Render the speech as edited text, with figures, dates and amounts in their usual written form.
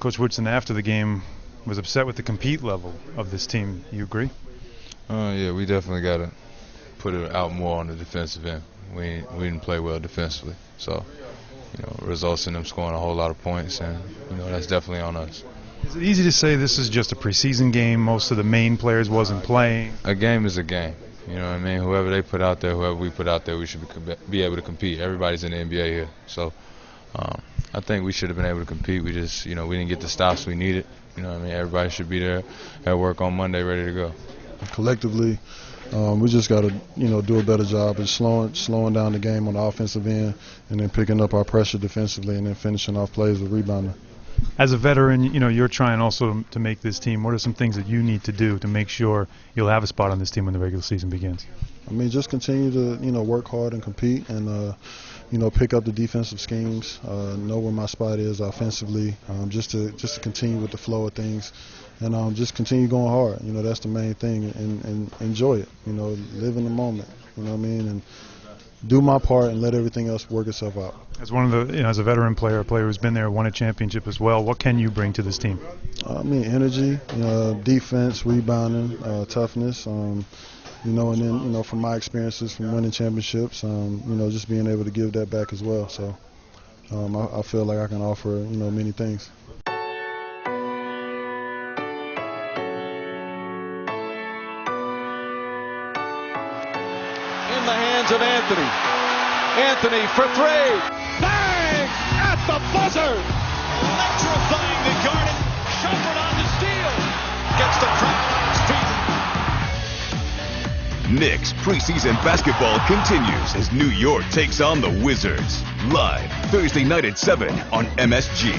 Coach Woodson, after the game, was upset with the compete level of this team. You agree? Yeah, we definitely got to put it out more on the defensive end. We didn't play well defensively. So, results in them scoring a whole lot of points, and, that's definitely on us. Is it easy to say this is just a preseason game? Most of the main players wasn't playing. A game is a game. You know what I mean? Whoever they put out there, whoever we put out there, we should be able to compete. Everybody's in the NBA here. So I think we should have been able to compete. We just, we didn't get the stops we needed. You know what I mean? Everybody should be there at work on Monday ready to go. Collectively, we just got to, do a better job of slowing down the game on the offensive end and then picking up our pressure defensively and then finishing off plays with rebounding. As a veteran, you're trying also to make this team. What are some things that you need to do to make sure you'll have a spot on this team when the regular season begins? I mean, just continue to, work hard and compete and, pick up the defensive schemes, know where my spot is offensively, just to continue with the flow of things and just continue going hard. That's the main thing and enjoy it, live in the moment, you know what I mean, and do my part and let everything else work itself out. As one of the, as a veteran player, a player who's been there, won a championship as well, what can you bring to this team? I mean, energy, defense, rebounding, toughness, and then, from my experiences from winning championships, just being able to give that back as well. So I feel like I can offer, many things. In the hands of Anthony. Anthony for three. Bang! At the buzzer! Electrifying the Garden. Shumpert on the steal. Gets the crowd on his feet. Knicks preseason basketball continues as New York takes on the Wizards. Live Thursday night at 7 on MSG.